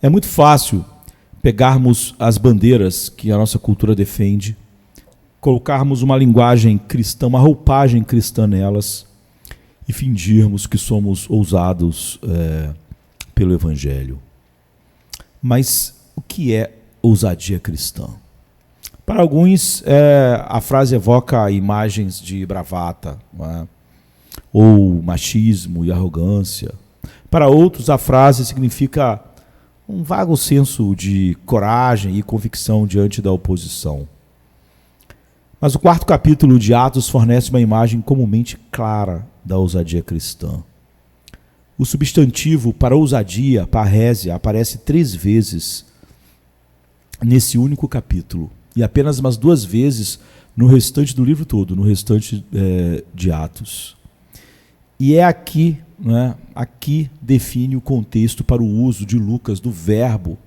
É muito fácil pegarmos as bandeiras que a nossa cultura defende, colocarmos uma linguagem cristã, uma roupagem cristã nelas e fingirmos que somos ousados pelo Evangelho. Mas o que é ousadia cristã? Para alguns, a frase evoca imagens de bravata, não é? Ou machismo e arrogância. Para outros, a frase significa um vago senso de coragem e convicção diante da oposição. Mas o 4º capítulo de Atos fornece uma imagem comumente clara da ousadia cristã. O substantivo para ousadia, parrésia, aparece 3 vezes nesse único capítulo e apenas umas 2 vezes no restante do livro todo, no restante de Atos. E é aqui, né, aqui define o contexto para o uso de Lucas do verbo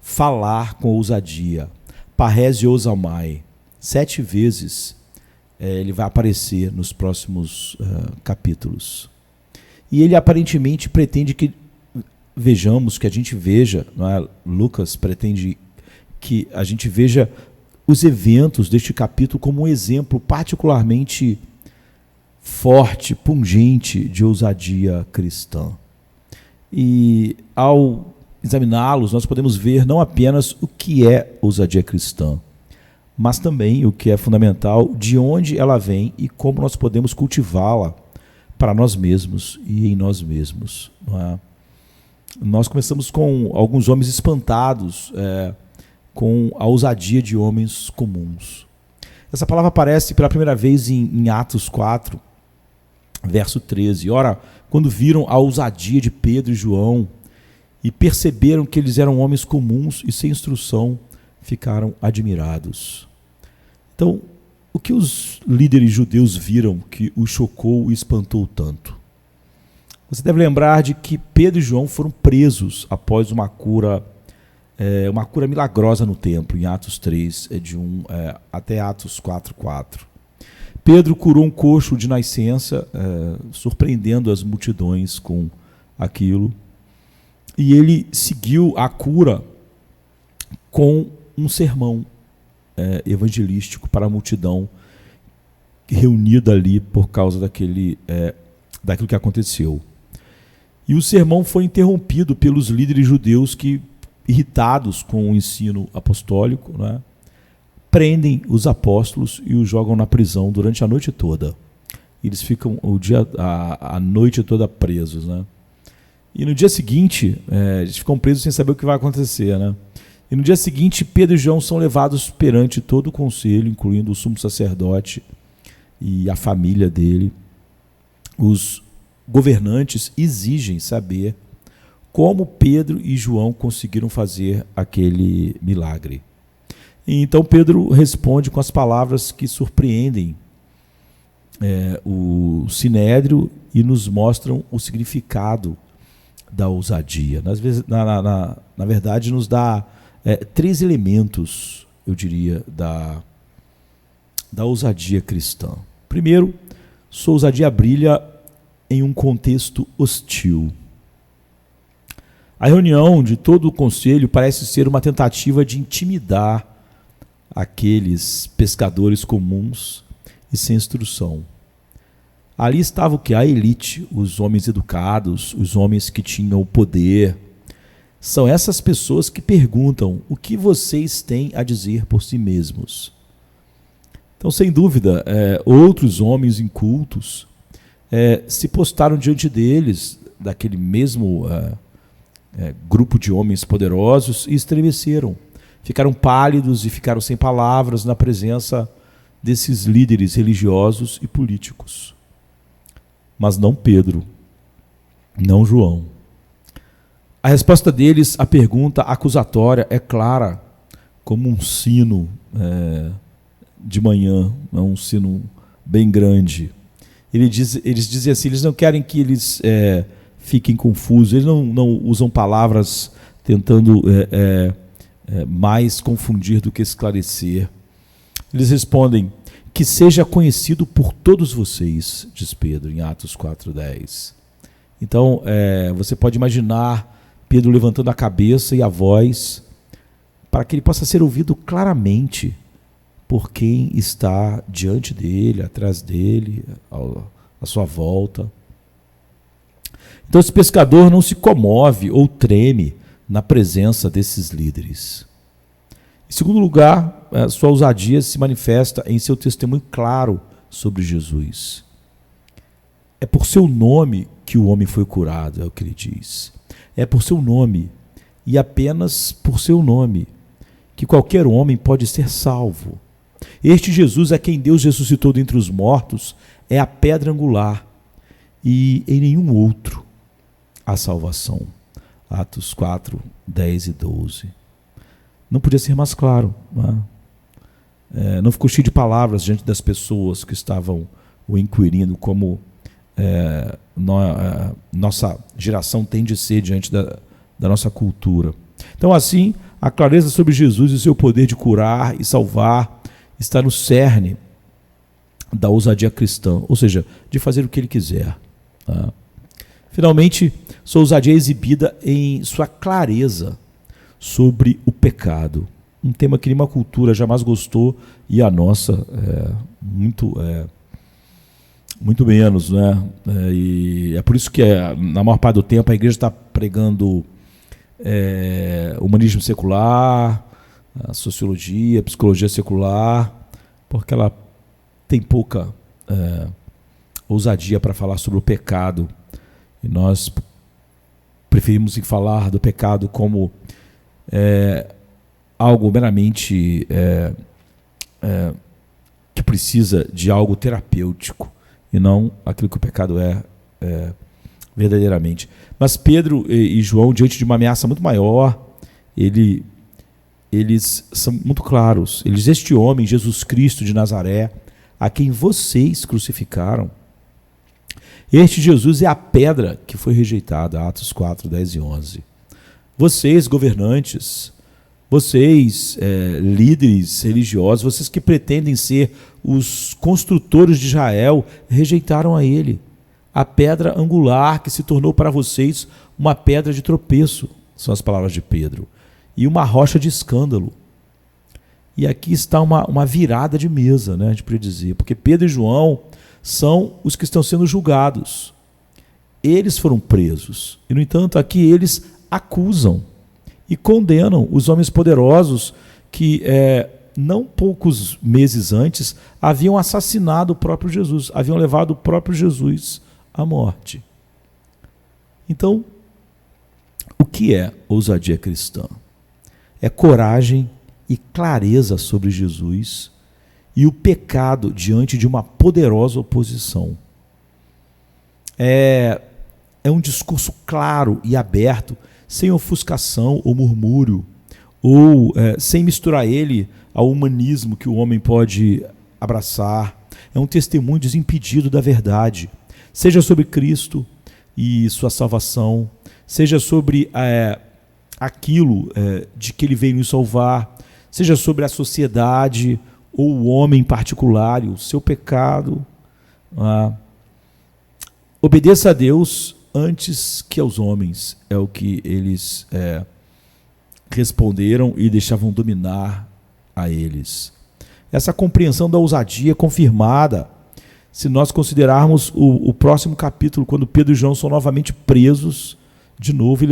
falar com ousadia, parresiosomai. 7 vezes ele vai aparecer nos próximos capítulos. E ele aparentemente pretende que vejamos, que a gente veja, não é? Lucas pretende que a gente veja os eventos deste capítulo como um exemplo particularmente forte, pungente de ousadia cristã. E ao examiná-los, nós podemos ver não apenas o que é ousadia cristã, mas também o que é fundamental, de onde ela vem e como nós podemos cultivá-la para nós mesmos e em nós mesmos. Não é? Nós começamos com alguns homens espantados com a ousadia de homens comuns. Essa palavra aparece pela primeira vez em Atos 4, verso 13. Ora, quando viram a ousadia de Pedro e João e perceberam que eles eram homens comuns e sem instrução, ficaram admirados. Então, o que os líderes judeus viram que os chocou e espantou tanto? Você deve lembrar de que Pedro e João foram presos após uma cura milagrosa no templo, em Atos 3, até Atos 4:4. Pedro curou um coxo de nascença, surpreendendo as multidões com aquilo, e ele seguiu a cura com um sermão evangelístico para a multidão reunida ali por causa daquilo que aconteceu. E o sermão foi interrompido pelos líderes judeus que, irritados com o ensino apostólico, né, prendem os apóstolos e os jogam na prisão durante a noite toda. Eles ficam a noite toda presos. Né? E no dia seguinte, eles ficam presos sem saber o que vai acontecer. Né? E no dia seguinte, Pedro e João são levados perante todo o conselho, incluindo o sumo sacerdote e a família dele. Os governantes exigem saber como Pedro e João conseguiram fazer aquele milagre. E então Pedro responde com as palavras que surpreendem o sinédrio e nos mostram o significado da ousadia. Na verdade, nos dá 3 elementos, eu diria, da ousadia cristã. Primeiro, sua ousadia brilha em um contexto hostil. A reunião de todo o conselho parece ser uma tentativa de intimidar aqueles pescadores comuns e sem instrução. Ali estava o que? A elite, os homens educados, os homens que tinham o poder. São essas pessoas que perguntam: o que vocês têm a dizer por si mesmos? Então, sem dúvida, outros homens incultos se postaram diante deles, daquele mesmo grupo de homens poderosos, e estremeceram. Ficaram pálidos e ficaram sem palavras na presença desses líderes religiosos e políticos. Mas não Pedro, não João. A resposta deles à pergunta acusatória é clara, como um sino de manhã, um sino bem grande. Eles dizem assim, eles não querem que eles fiquem confusos, eles não usam palavras tentando mais confundir do que esclarecer. Eles respondem: que seja conhecido por todos vocês, diz Pedro em Atos 4:10. Então, você pode imaginar Pedro levantando a cabeça e a voz, para que ele possa ser ouvido claramente por quem está diante dele, atrás dele, à sua volta. Então esse pescador não se comove ou treme na presença desses líderes. Em segundo lugar, sua ousadia se manifesta em seu testemunho claro sobre Jesus. É por seu nome que o homem foi curado, é o que ele diz. É por seu nome, e apenas por seu nome, que qualquer homem pode ser salvo. Este Jesus a quem Deus ressuscitou dentre os mortos é a pedra angular, e em nenhum outro há salvação. Atos 4, 10 e 12. Não podia ser mais claro. Não ficou cheio de palavras diante das pessoas que estavam o inquirindo, como nossa geração tem de ser diante da nossa cultura. Então, assim, a clareza sobre Jesus e seu poder de curar e salvar está no cerne da ousadia cristã, ou seja, de fazer o que ele quiser. Finalmente, sua ousadia é exibida em sua clareza sobre o pecado. Um tema que nenhuma cultura jamais gostou, e a nossa muito menos, né? E é por isso que na maior parte do tempo a igreja está pregando humanismo secular, a sociologia, a psicologia secular, porque ela tem pouca ousadia para falar sobre o pecado. E nós preferimos falar do pecado como algo meramente que precisa de algo terapêutico, e não aquilo que o pecado é verdadeiramente. Mas Pedro e João, diante de uma ameaça muito maior, eles são muito claros. Eles: este homem, Jesus Cristo de Nazaré, a quem vocês crucificaram, este Jesus é a pedra que foi rejeitada. Atos 4, 10 e 11. Vocês, governantes, vocês, líderes religiosos, vocês que pretendem ser os construtores de Israel, rejeitaram a ele, a pedra angular que se tornou para vocês uma pedra de tropeço, são as palavras de Pedro, e uma rocha de escândalo. E aqui está uma virada de mesa, né, a gente poderia dizer, porque Pedro e João são os que estão sendo julgados. Eles foram presos, e no entanto aqui eles acusam e condenam os homens poderosos que não poucos meses antes haviam assassinado o próprio Jesus, haviam levado o próprio Jesus à morte. Então, o que é ousadia cristã? É coragem e clareza sobre Jesus e o pecado diante de uma poderosa oposição. É um discurso claro e aberto, sem ofuscação ou murmúrio, ou sem misturar ele ao humanismo que o homem pode abraçar. É um testemunho desimpedido da verdade, seja sobre Cristo e sua salvação, seja sobre aquilo de que ele veio nos salvar, seja sobre a sociedade ou o homem em particular e o seu pecado. Obedeça a Deus antes que aos homens, é o que eles responderam e deixavam dominar a eles. Essa compreensão da ousadia é confirmada se nós considerarmos o próximo capítulo, quando Pedro e João são novamente presos de novo e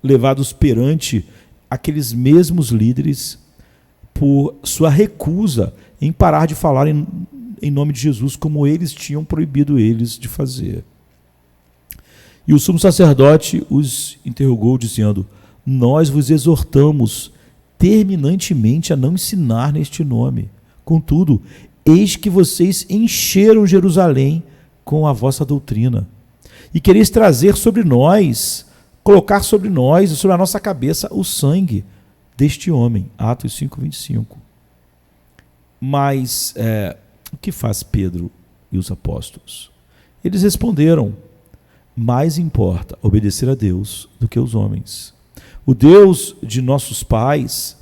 levados perante aqueles mesmos líderes por sua recusa em parar de falar em nome de Jesus, como eles tinham proibido eles de fazer. E o sumo sacerdote os interrogou, dizendo: nós vos exortamos terminantemente a não ensinar neste nome. Contudo, eis que vocês encheram Jerusalém com a vossa doutrina, e quereis trazer sobre nós, colocar sobre nós e sobre a nossa cabeça o sangue deste homem. Atos 5, 25. Mas o que faz Pedro e os apóstolos? Eles responderam: mais importa obedecer a Deus do que aos homens. O Deus de nossos pais,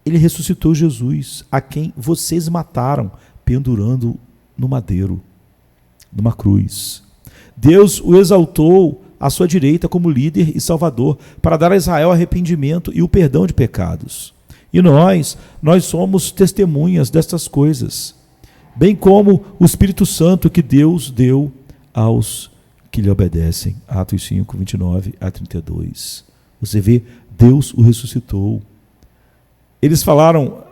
ele ressuscitou Jesus, a quem vocês mataram, pendurando no madeiro, numa cruz. Deus o exaltou à sua direita como líder e salvador, para dar a Israel arrependimento e o perdão de pecados. E nós somos testemunhas destas coisas, bem como o Espírito Santo que Deus deu aos que lhe obedecem. Atos 5, 29 a 32. Você vê, Deus o ressuscitou. Eles falaram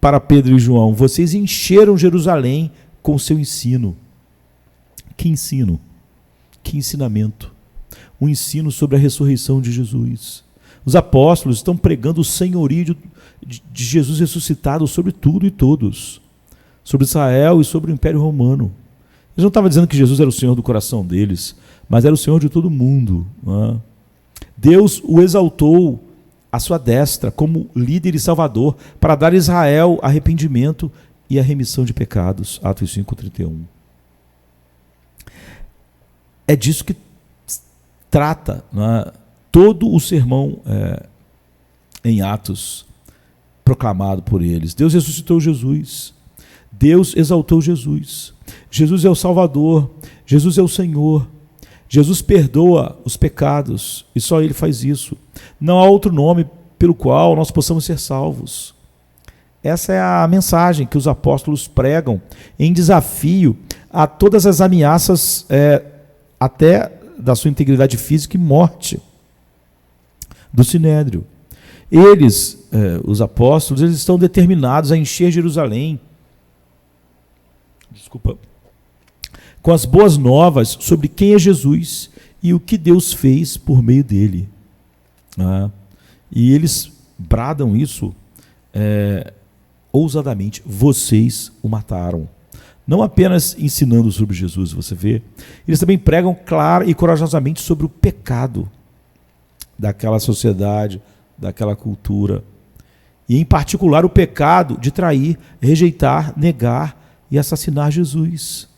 para Pedro e João: vocês encheram Jerusalém com o seu ensino. Que ensino? Que ensinamento? Um ensino sobre a ressurreição de Jesus. Os apóstolos estão pregando o senhorio de Jesus ressuscitado sobre tudo e todos, sobre Israel e sobre o Império Romano. Eles não estavam dizendo que Jesus era o Senhor do coração deles, mas era o Senhor de todo mundo. Deus o exaltou à sua destra como líder e salvador para dar a Israel arrependimento e a remissão de pecados. Atos 5:31. É disso que trata todo o sermão em Atos proclamado por eles. Deus ressuscitou Jesus. Deus exaltou Jesus. Jesus é o Salvador. Jesus é o Senhor. Jesus perdoa os pecados e só Ele faz isso. Não há outro nome pelo qual nós possamos ser salvos. Essa é a mensagem que os apóstolos pregam em desafio a todas as ameaças até da sua integridade física e morte do Sinédrio. Eles, os apóstolos, eles estão determinados a encher Jerusalém com as boas novas sobre quem é Jesus e o que Deus fez por meio dele. E eles bradam isso ousadamente: vocês o mataram. Não apenas ensinando sobre Jesus, você vê, eles também pregam clara e corajosamente sobre o pecado daquela sociedade, daquela cultura, e em particular o pecado de trair, rejeitar, negar e assassinar Jesus.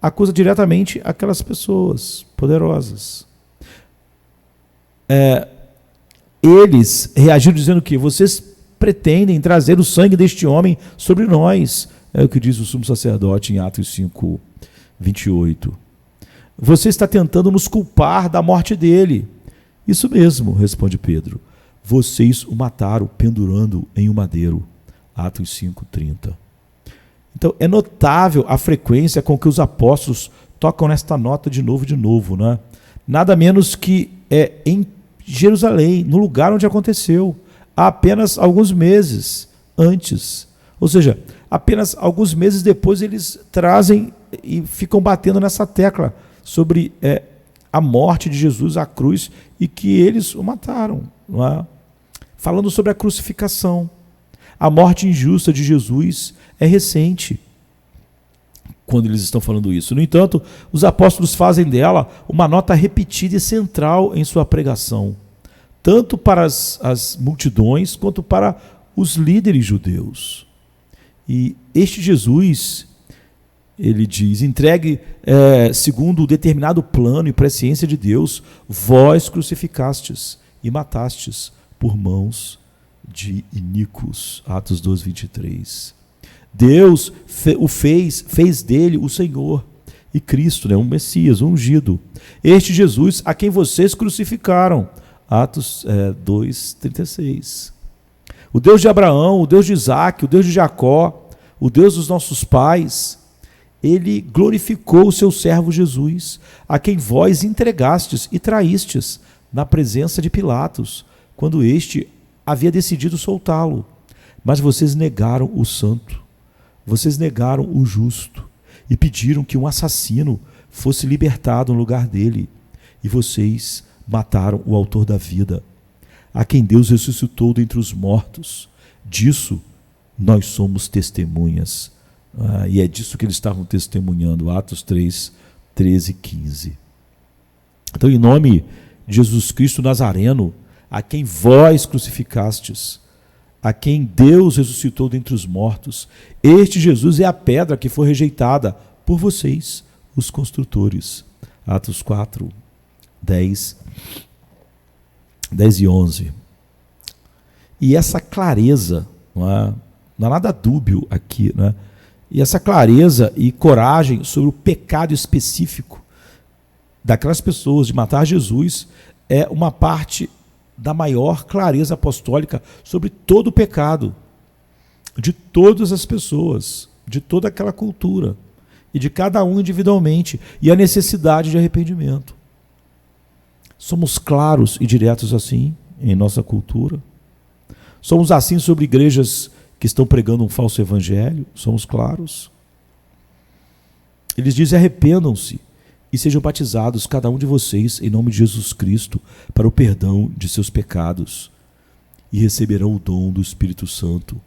Acusa diretamente aquelas pessoas poderosas. Eles reagiram dizendo que vocês pretendem trazer o sangue deste homem sobre nós. É o que diz o sumo sacerdote em Atos 5, 28. Você está tentando nos culpar da morte dele. Isso mesmo, responde Pedro. Vocês o mataram pendurando em um madeiro. Atos 5, 30. Então, é notável a frequência com que os apóstolos tocam nesta nota de novo, né? Nada menos que em Jerusalém, no lugar onde aconteceu, há apenas alguns meses antes. Ou seja, apenas alguns meses depois eles trazem e ficam batendo nessa tecla sobre a morte de Jesus à cruz e que eles o mataram. Não é? Falando sobre a crucificação. A morte injusta de Jesus é recente, quando eles estão falando isso. No entanto, os apóstolos fazem dela uma nota repetida e central em sua pregação, tanto para as multidões quanto para os líderes judeus. E este Jesus, ele diz, entregue segundo o determinado plano e presciência de Deus, vós crucificastes e matastes por mãos de iníquos. Atos 2, 23. Deus fez dele o Senhor e Cristo, um Messias, um ungido. Este Jesus a quem vocês crucificaram. Atos 2, 36. O Deus de Abraão, o Deus de Isaac, o Deus de Jacó, o Deus dos nossos pais, ele glorificou o seu servo Jesus, a quem vós entregastes e traístes na presença de Pilatos, quando este havia decidido soltá-lo. Mas vocês negaram o santo, vocês negaram o justo e pediram que um assassino fosse libertado no lugar dele. E vocês mataram o autor da vida, a quem Deus ressuscitou dentre os mortos. Disso nós somos testemunhas. E é disso que eles estavam testemunhando. Atos 3, 13 e 15. Então, em nome de Jesus Cristo Nazareno, a quem vós crucificastes, a quem Deus ressuscitou dentre os mortos, este Jesus é a pedra que foi rejeitada por vocês, os construtores. Atos 4, 10 e 11. E essa clareza, não há nada dúbio aqui, né? E essa clareza e coragem sobre o pecado específico daquelas pessoas, de matar Jesus, é uma parte da maior clareza apostólica sobre todo o pecado, de todas as pessoas, de toda aquela cultura, e de cada um individualmente, e a necessidade de arrependimento. Somos claros e diretos assim em nossa cultura? Somos assim sobre igrejas que estão pregando um falso evangelho? Somos claros? Eles dizem: arrependam-se e sejam batizados, cada um de vocês, em nome de Jesus Cristo, para o perdão de seus pecados, e receberão o dom do Espírito Santo.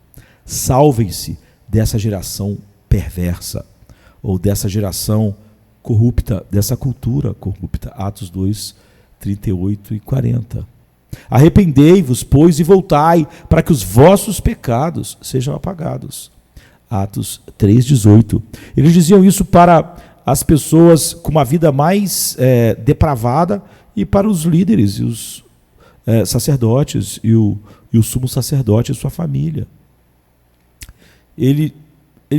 Salvem-se dessa geração perversa, ou dessa geração corrupta, dessa cultura corrupta. Atos 2, 38 e 40. Arrependei-vos, pois, e voltai, para que os vossos pecados sejam apagados. Atos 3,18. Eles diziam isso para as pessoas com uma vida mais depravada, e para os líderes e os sacerdotes e o sumo sacerdote e sua família. Ele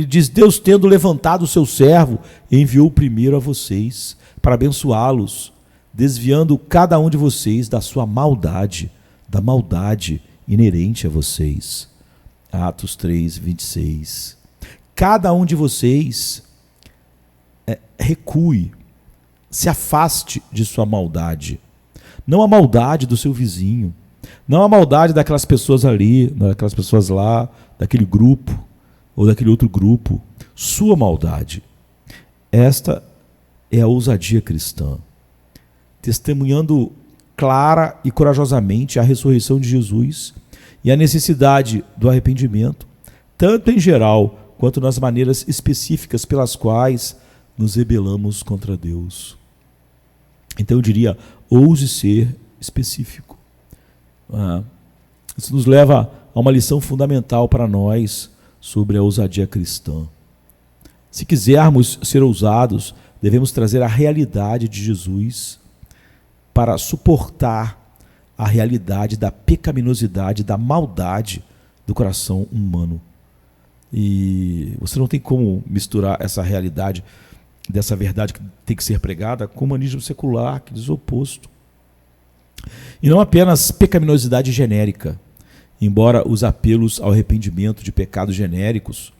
diz: Deus, tendo levantado o seu servo, enviou primeiro a vocês para abençoá-los, desviando cada um de vocês da sua maldade, da maldade inerente a vocês. Atos 3, 26. Cada um de vocês recue, se afaste de sua maldade. Não a maldade do seu vizinho, não a maldade daquelas pessoas ali, daquelas pessoas lá, daquele grupo ou daquele outro grupo. Sua maldade. Esta é a ousadia cristã, testemunhando clara e corajosamente a ressurreição de Jesus e a necessidade do arrependimento, tanto em geral quanto nas maneiras específicas pelas quais nos rebelamos contra Deus. Então eu diria: ouse ser específico. Isso nos leva a uma lição fundamental para nós sobre a ousadia cristã. Se quisermos ser ousados, devemos trazer a realidade de Jesus para suportar a realidade da pecaminosidade, da maldade do coração humano. E você não tem como misturar essa realidade, dessa verdade que tem que ser pregada, com o humanismo secular, que diz o oposto. E não apenas pecaminosidade genérica, embora os apelos ao arrependimento de pecados genéricos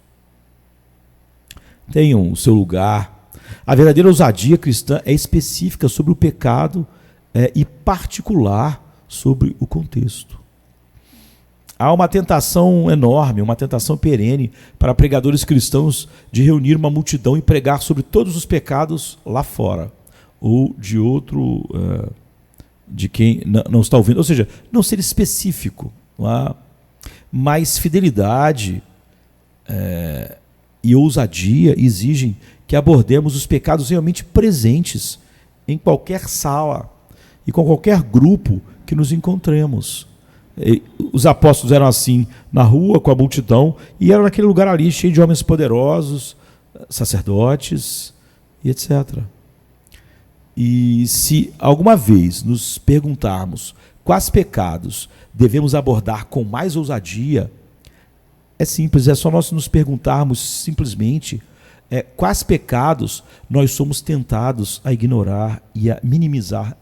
tenham o seu lugar. A verdadeira ousadia cristã é específica sobre o pecado e particular sobre o contexto. Há uma tentação enorme, uma tentação perene para pregadores cristãos de reunir uma multidão e pregar sobre todos os pecados lá fora, ou de outro, de quem não está ouvindo. Ou seja, não ser específico, mas fidelidade e ousadia exigem que abordemos os pecados realmente presentes em qualquer sala e com qualquer grupo que nos encontremos. Os apóstolos eram assim na rua com a multidão, e eram naquele lugar ali cheio de homens poderosos, sacerdotes e etc. E se alguma vez nos perguntarmos quais pecados devemos abordar com mais ousadia, é simples, é só nós nos perguntarmos simplesmente quais pecados nós somos tentados a ignorar e a minimizar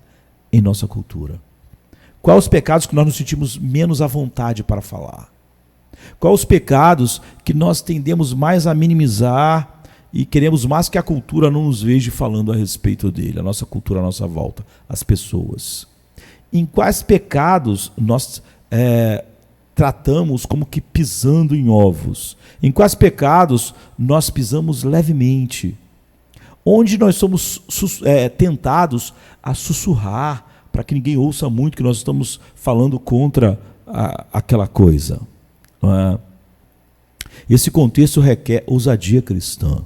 em nossa cultura. Quais os pecados que nós nos sentimos menos à vontade para falar? Quais os pecados que nós tendemos mais a minimizar e queremos mais que a cultura não nos veja falando a respeito dele, a nossa cultura à nossa volta, as pessoas? Em quais pecados nós tratamos como que pisando em ovos? Em quais pecados nós pisamos levemente? Onde nós somos tentados a sussurrar para que ninguém ouça muito que nós estamos falando contra aquela coisa? Não é? Esse contexto requer ousadia cristã.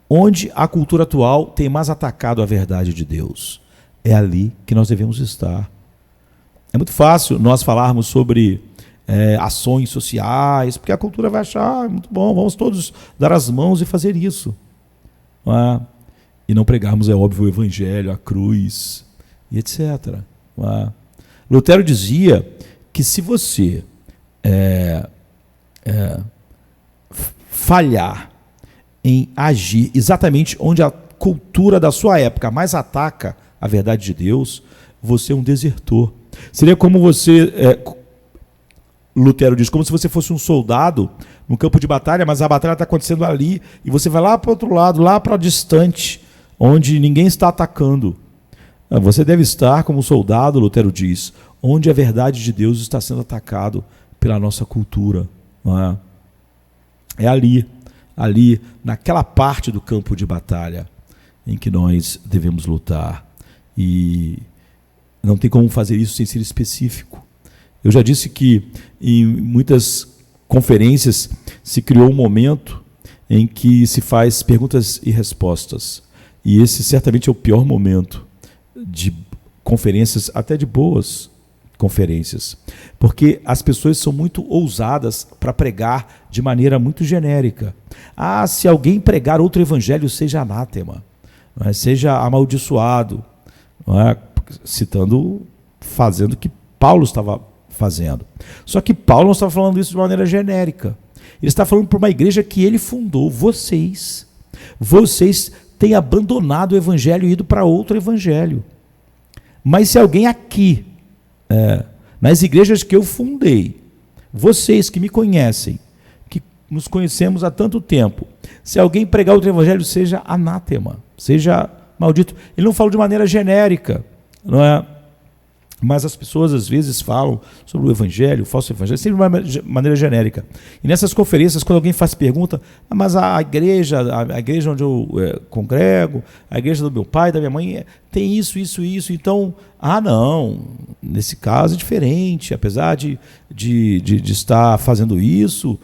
Onde a cultura atual tem mais atacado a verdade de Deus, é ali que nós devemos estar. É muito fácil nós falarmos sobre ações sociais, porque a cultura vai achar muito bom, vamos todos dar as mãos e fazer isso. Não é? E não pregarmos, é óbvio, o evangelho, a cruz, e etc. Não é? Lutero dizia que se você falhar em agir exatamente onde a cultura da sua época mais ataca a verdade de Deus, você é um desertor. Seria como você, Lutero diz, como se você fosse um soldado no campo de batalha, mas a batalha está acontecendo ali, e você vai lá para o outro lado, lá para distante, onde ninguém está atacando. Você deve estar como soldado, Lutero diz, onde a verdade de Deus está sendo atacado pela nossa cultura. Não é? É ali, naquela parte do campo de batalha em que nós devemos lutar. E não tem como fazer isso sem ser específico. Eu já disse que em muitas conferências se criou um momento em que se faz perguntas e respostas. E esse certamente é o pior momento de conferências, até de boas conferências, porque as pessoas são muito ousadas para pregar de maneira muito genérica. Se alguém pregar outro evangelho, seja anátema, não é? Seja amaldiçoado, não é? Fazendo o que Paulo estava fazendo. Só que Paulo não estava falando isso de maneira genérica. Ele está falando para uma igreja que ele fundou. Vocês têm abandonado o evangelho e ido para outro evangelho. Mas se alguém aqui, nas igrejas que eu fundei, vocês que me conhecem, que nos conhecemos há tanto tempo, se alguém pregar outro evangelho, seja anátema, seja maldito. Ele não fala de maneira genérica, não é? Mas as pessoas às vezes falam sobre o evangelho, o falso evangelho, sempre de uma maneira genérica. E nessas conferências, quando alguém faz pergunta, mas a igreja onde eu congrego, a igreja do meu pai, da minha mãe, tem isso, então, não, nesse caso é diferente, apesar de estar fazendo isso,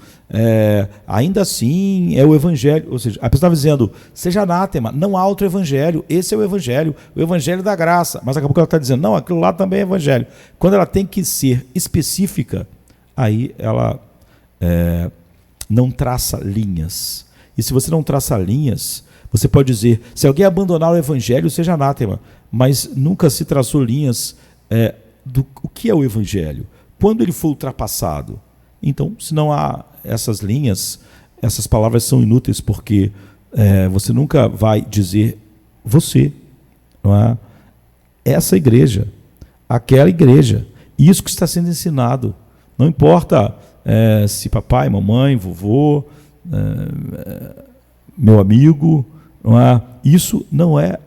ainda assim é o evangelho, ou seja, a pessoa estava dizendo, seja anátema, não há outro evangelho, esse é o evangelho da graça, mas acabou que ela está dizendo, não, aquilo lá também é evangelho. Quando ela tem que ser específica, aí ela não traça linhas. E se você não traça linhas, você pode dizer, se alguém abandonar o evangelho, seja anátema, mas nunca se traçou linhas do o que é o evangelho, quando ele foi ultrapassado. Então, se não há essas linhas, essas palavras são inúteis, porque você nunca vai dizer você, não é? Essa igreja, aquela igreja, isso que está sendo ensinado. Não importa se papai, mamãe, vovô, meu amigo, não é? Isso não é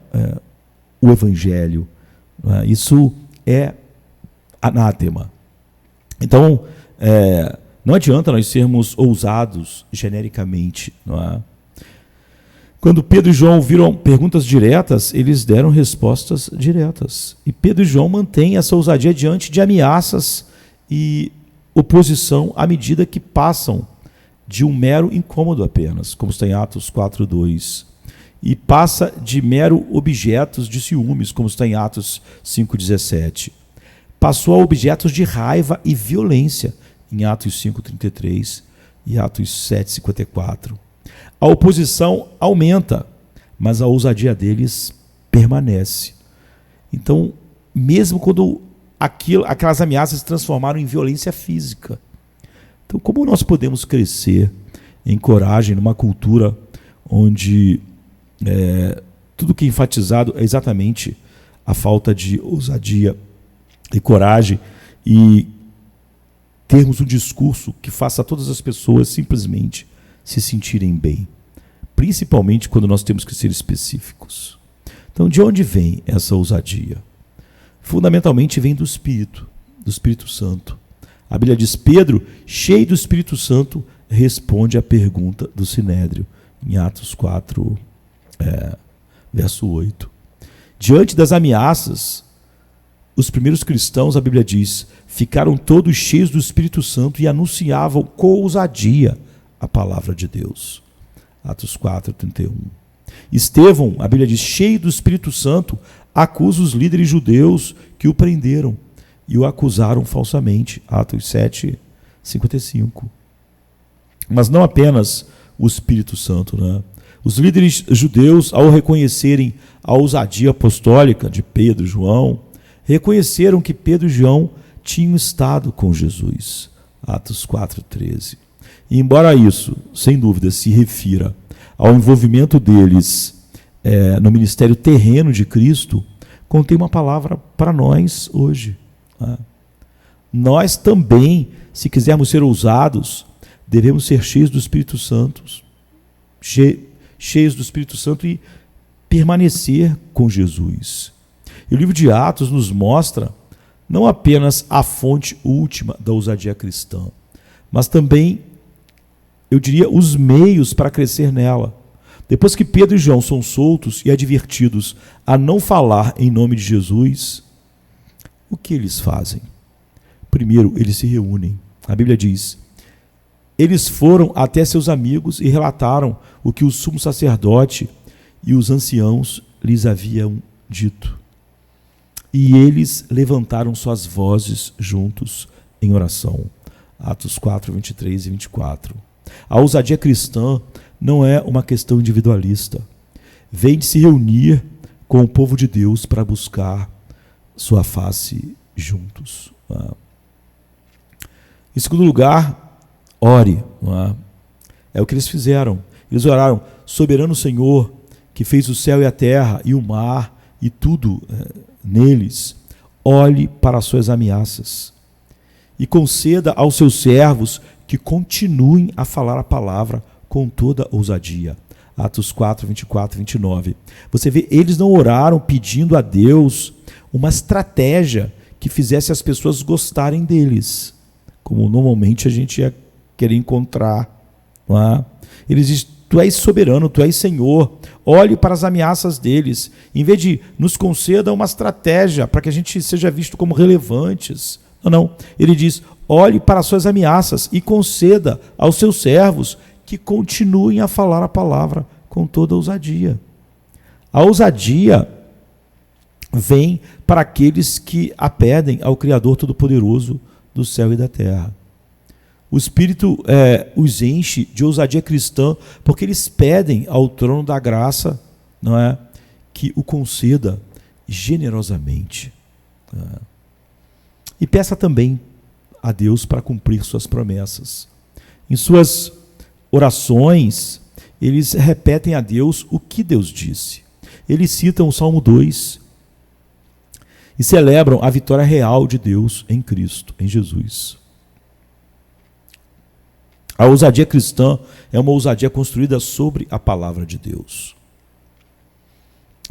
o evangelho, não é? Isso é anátema. Então, não adianta nós sermos ousados genericamente, não é? Quando Pedro e João viram perguntas diretas, eles deram respostas diretas. E Pedro e João mantêm essa ousadia diante de ameaças e oposição à medida que passam de um mero incômodo apenas, como está em Atos 4:2, e passa de mero objetos de ciúmes, como está em Atos 5:17. Passou a objetos de raiva e violência, em Atos 5:33 e Atos 7:54. A oposição aumenta, mas a ousadia deles permanece. Então, mesmo quando aquelas ameaças se transformaram em violência física. Então, como nós podemos crescer em coragem numa cultura onde tudo que é enfatizado é exatamente a falta de ousadia e coragem, e termos um discurso que faça todas as pessoas simplesmente se sentirem bem, principalmente quando nós temos que ser específicos. Então, de onde vem essa ousadia? Fundamentalmente vem do Espírito Santo. A Bíblia diz, Pedro, cheio do Espírito Santo, responde à pergunta do Sinédrio, em Atos 4, verso 8. Diante das ameaças, os primeiros cristãos, a Bíblia diz, ficaram todos cheios do Espírito Santo e anunciavam com ousadia a palavra de Deus. Atos 4:31. Estevão, a Bíblia diz, cheio do Espírito Santo, acusa os líderes judeus que o prenderam e o acusaram falsamente. Atos 7:55. Mas não apenas o Espírito Santo, né? Os líderes judeus, ao reconhecerem a ousadia apostólica de Pedro e João, reconheceram que Pedro e João tinham estado com Jesus. Atos 4:13. E embora isso, sem dúvida, se refira ao envolvimento deles no ministério terreno de Cristo, contém uma palavra para nós hoje. Nós também, se quisermos ser ousados, devemos ser cheios do Espírito Santo, cheios do Espírito Santo e permanecer com Jesus. E o livro de Atos nos mostra não apenas a fonte última da ousadia cristã, mas também, eu diria, os meios para crescer nela. Depois que Pedro e João são soltos e advertidos a não falar em nome de Jesus, o que eles fazem? Primeiro, eles se reúnem. A Bíblia diz: eles foram até seus amigos e relataram o que o sumo sacerdote e os anciãos lhes haviam dito. E eles levantaram suas vozes juntos em oração. Atos 4, 23 e 24. A ousadia cristã não é uma questão individualista. Vem de se reunir com o povo de Deus para buscar sua face juntos. Em segundo lugar, ore. É o que eles fizeram. Eles oraram: soberano Senhor, que fez o céu e a terra e o mar e tudo neles, olhe para as suas ameaças e conceda aos seus servos que continuem a falar a palavra com toda ousadia. Atos 4, 24 e 29. Você vê, eles não oraram pedindo a Deus uma estratégia que fizesse as pessoas gostarem deles, como normalmente a gente ia querer encontrar. Não é? Eles dizem: tu és soberano, tu és Senhor, olhe para as ameaças deles, em vez de nos conceda uma estratégia para que a gente seja visto como relevantes. Não. Ele diz: olhe para as suas ameaças e conceda aos seus servos que continuem a falar a palavra com toda ousadia. A ousadia vem para aqueles que a pedem ao Criador Todo-Poderoso do céu e da terra. O Espírito os enche de ousadia cristã, porque eles pedem ao trono da graça, não é, que o conceda generosamente. E peça também a Deus para cumprir suas promessas. Em suas orações, eles repetem a Deus o que Deus disse. Eles citam o Salmo 2 e celebram a vitória real de Deus em Cristo, em Jesus. A ousadia cristã é uma ousadia construída sobre a palavra de Deus.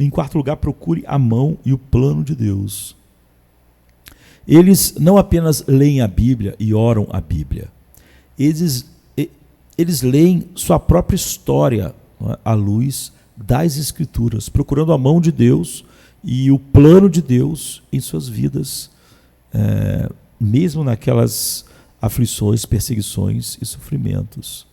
Em quarto lugar, procure a mão e o plano de Deus. Eles não apenas leem a Bíblia e oram a Bíblia. Eles leem sua própria história, à luz das Escrituras, procurando a mão de Deus e o plano de Deus em suas vidas, mesmo naquelas aflições, perseguições e sofrimentos.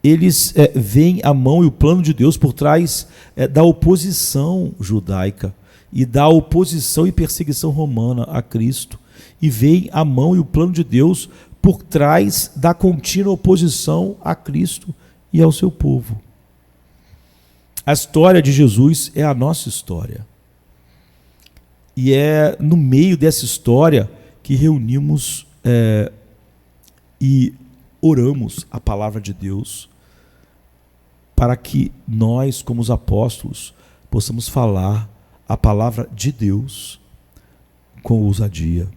Eles veem a mão e o plano de Deus por trás da oposição judaica e da oposição e perseguição romana a Cristo, e veem a mão e o plano de Deus por trás da contínua oposição a Cristo e ao seu povo. A história de Jesus é a nossa história. E é no meio dessa história que reunimos e oramos a palavra de Deus, para que nós, como os apóstolos, possamos falar a palavra de Deus com ousadia.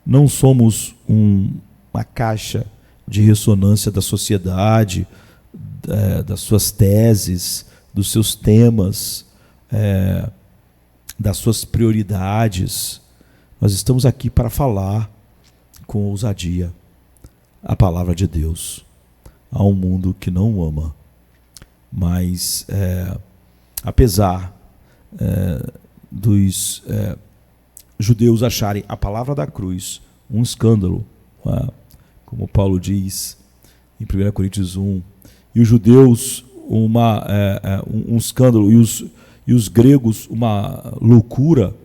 Não somos uma caixa de ressonância da sociedade, das suas teses, dos seus temas, das suas prioridades. Nós estamos aqui para falar com ousadia a palavra de Deus a um mundo que não o ama. Mas, apesar dos judeus acharem a palavra da cruz um escândalo, como Paulo diz em 1 Coríntios 1, e os judeus um escândalo, e os gregos uma loucura,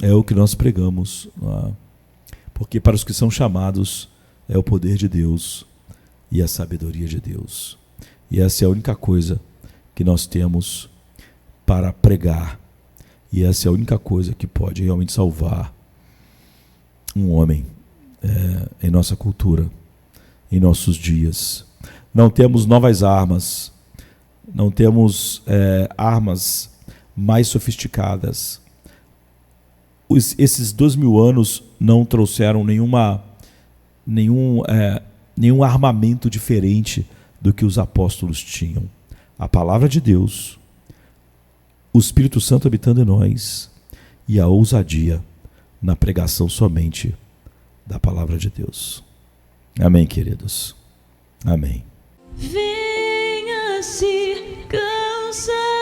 é o que nós pregamos, porque para os que são chamados é o poder de Deus e a sabedoria de Deus. E essa é a única coisa que nós temos para pregar. E essa é a única coisa que pode realmente salvar um homem em nossa cultura, em nossos dias. Não temos novas armas, não temos armas mais sofisticadas. Esses 2000 anos não trouxeram nenhum armamento diferente do que os apóstolos tinham. A palavra de Deus, o Espírito Santo habitando em nós e a ousadia na pregação somente da palavra de Deus. Amém, queridos. Amém. Venha se cansar.